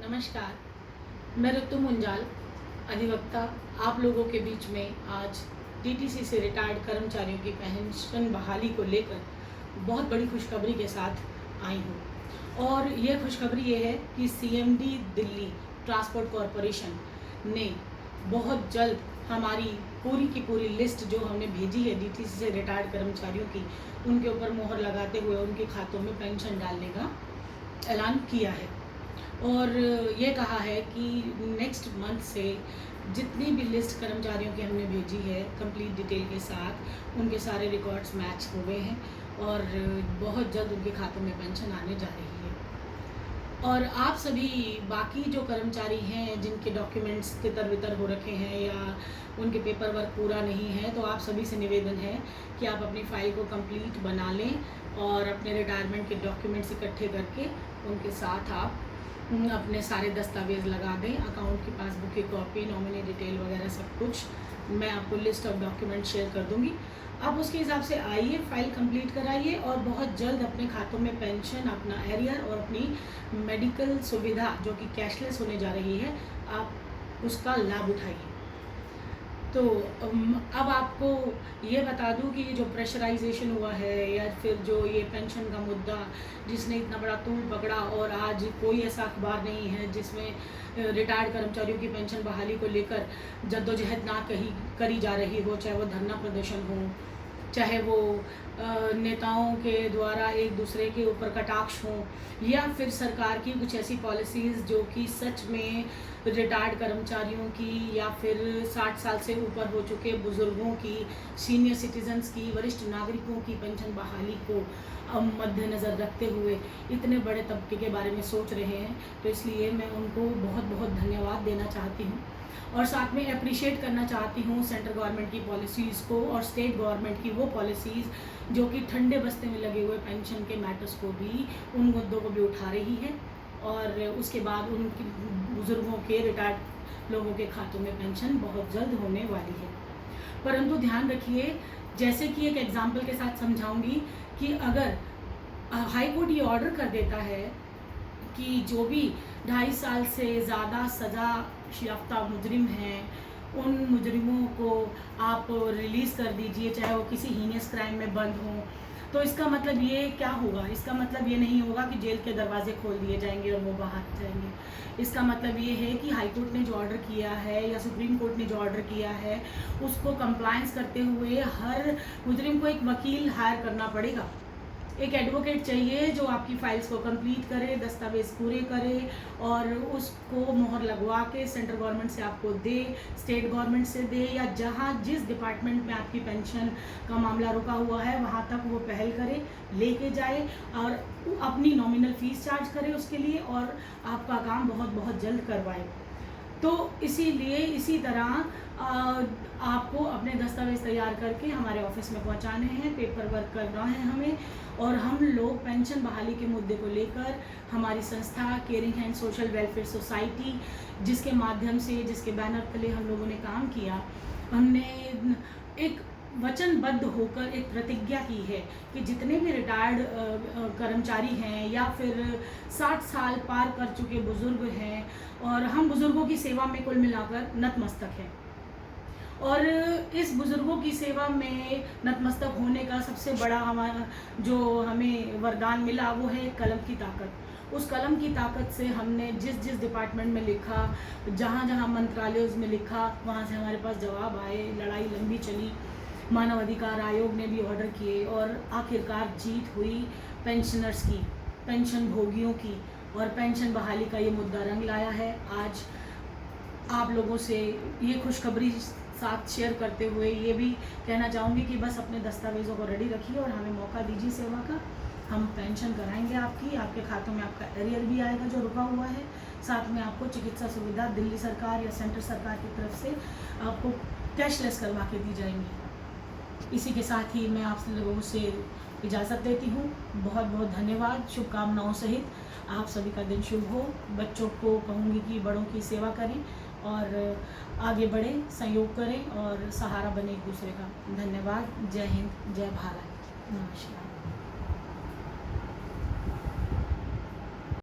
नमस्कार, मैं ऋतु मुंजाल, अधिवक्ता, आप लोगों के बीच में आज टीटीसी से रिटायर्ड कर्मचारियों की पेंशन बहाली को लेकर बहुत बड़ी खुशखबरी के साथ आई हूँ। और यह खुशखबरी ये है कि सीएमडी दिल्ली ट्रांसपोर्ट कॉरपोरेशन ने बहुत जल्द हमारी पूरी की पूरी लिस्ट जो हमने भेजी है टीटीसी से रिटायर्ड कर्मचारियों की, उनके ऊपर मोहर लगाते हुए उनके खातों में पेंशन डालने का ऐलान किया है। और ये कहा है कि नेक्स्ट मंथ से जितनी भी लिस्ट कर्मचारियों की हमने भेजी है कंप्लीट डिटेल के साथ, उनके सारे रिकॉर्ड्स मैच हो गए हैं और बहुत जल्द उनके खातों में पेंशन आने जा रही है। और आप सभी बाकी जो कर्मचारी हैं जिनके डॉक्यूमेंट्स तितर बितर हो रखे हैं या उनके पेपर वर्क पूरा नहीं है, तो आप सभी से निवेदन है कि आप अपनी फ़ाइल को कंप्लीट बना लें और अपने रिटायरमेंट के डॉक्यूमेंट्स इकट्ठे करके उनके साथ आप अपने सारे दस्तावेज़ लगा दें। अकाउंट की पासबुक की कॉपी, नॉमिनी डिटेल वगैरह सब कुछ मैं आपको लिस्ट ऑफ डॉक्यूमेंट शेयर कर दूंगी। आप उसके हिसाब से आइए, फाइल कंप्लीट कराइए और बहुत जल्द अपने खातों में पेंशन, अपना एरियर और अपनी मेडिकल सुविधा जो कि कैशलेस होने जा रही है, आप उसका लाभ उठाइए। तो अब आपको ये बता दूं कि ये जो प्रेशराइजेशन हुआ है या फिर जो ये पेंशन का मुद्दा जिसने इतना बड़ा तूल पकड़ा, और आज कोई ऐसा अखबार नहीं है जिसमें रिटायर्ड कर्मचारियों की पेंशन बहाली को लेकर जद्दोजहद ना करी जा रही हो, चाहे वो धरना प्रदर्शन हो, चाहे वो नेताओं के द्वारा एक दूसरे के ऊपर कटाक्ष हो, या फिर सरकार की कुछ ऐसी पॉलिसीज़ जो कि सच में रिटायर्ड कर्मचारियों की या फिर 60 साल से ऊपर हो चुके बुज़ुर्गों की, सीनियर सिटीजन्स की, वरिष्ठ नागरिकों की पेंशन बहाली को मद्देनज़र रखते हुए इतने बड़े तबके के बारे में सोच रहे हैं। तो इसलिए मैं उनको बहुत बहुत धन्यवाद देना चाहती हूँ और साथ में अप्रिशिएट करना चाहती हूँ सेंट्रल गवर्नमेंट की पॉलिसीज़ को और स्टेट गवर्नमेंट की वो पॉलिसीज़ जो कि ठंडे बस्ते में लगे हुए पेंशन के मैटर्स को भी, उन मुद्दों को भी उठा रही है और उसके बाद उनकी बुज़ुर्गों के, रिटायर्ड लोगों के खातों में पेंशन बहुत जल्द होने वाली है। परंतु ध्यान रखिए, जैसे कि एक एग्जाम्पल के साथ समझाऊंगी कि अगर हाई कोर्ट ये ऑर्डर कर देता है कि जो भी 2.5 साल से ज़्यादा सज़ा याफ्ता मुजरिम हैं, उन मुजरिमों को आप रिलीज़ कर दीजिए, चाहे वो किसी हीनियस क्राइम में बंद हों, तो इसका मतलब ये क्या होगा? इसका मतलब ये नहीं होगा कि जेल के दरवाजे खोल दिए जाएंगे और वो बाहर जाएंगे। इसका मतलब ये है कि हाई कोर्ट ने जो ऑर्डर किया है या सुप्रीम कोर्ट ने जो ऑर्डर किया है, उसको कंप्लायंस करते हुए हर मुजरिम को एक वकील हायर करना पड़ेगा। एक एडवोकेट चाहिए जो आपकी फाइल्स को कंप्लीट करे, दस्तावेज पूरे करे और उसको मोहर लगवा के सेंट्रल गवर्नमेंट से आपको दे, स्टेट गवर्नमेंट से दे, या जहाँ जिस डिपार्टमेंट में आपकी पेंशन का मामला रुका हुआ है वहाँ तक वो पहल करे, लेके जाए और अपनी नॉमिनल फीस चार्ज करे उसके लिए और आपका काम बहुत बहुत जल्द करवाए। तो इसीलिए इसी तरह आपको अपने दस्तावेज़ तैयार करके हमारे ऑफिस में पहुंचाने हैं, पेपर वर्क करना है हमें, और हम लोग पेंशन बहाली के मुद्दे को लेकर हमारी संस्था caring hand social welfare society, जिसके माध्यम से, जिसके बैनर तले हम लोगों ने काम किया, हमने एक वचनबद्ध होकर एक प्रतिज्ञा की है कि जितने भी रिटायर्ड कर्मचारी हैं या फिर 60 साल पार कर चुके बुज़ुर्ग हैं, और हम बुज़ुर्गों की सेवा में कुल मिलाकर नतमस्तक हैं, और इस बुज़ुर्गों की सेवा में नतमस्तक होने का सबसे बड़ा हमारा जो हमें वरदान मिला वो है कलम की ताकत। उस कलम की ताकत से हमने जिस जिस डिपार्टमेंट में लिखा, जहाँ जहाँ मंत्रालयों में लिखा, वहाँ से हमारे पास जवाब आए, लड़ाई लंबी चली, मानव अधिकार आयोग ने भी ऑर्डर किए और आखिरकार जीत हुई पेंशनर्स की, पेंशन भोगियों की, और पेंशन बहाली का ये मुद्दा रंग लाया है। आज आप लोगों से ये खुशखबरी साथ शेयर करते हुए ये भी कहना चाहूँगी कि बस अपने दस्तावेज़ों को रेडी रखिए और हमें मौका दीजिए सेवा का। हम पेंशन कराएंगे आपकी, आपके खातों में आपका एरियर भी आएगा जो रुका हुआ है, साथ में आपको चिकित्सा सुविधा दिल्ली सरकार या सेंट्रल सरकार की तरफ से आपको कैशलेस करवा के दी जाएंगी। इसी के साथ ही मैं आप लोगों से इजाज़त देती हूँ। बहुत बहुत धन्यवाद, शुभकामनाओं सहित आप सभी का दिन शुभ हो। बच्चों को कहूँगी कि बड़ों की सेवा करें और आगे बढ़ें, सहयोग करें और सहारा बने एक दूसरे का। धन्यवाद। जय हिंद, जय भारत, नमस्कार।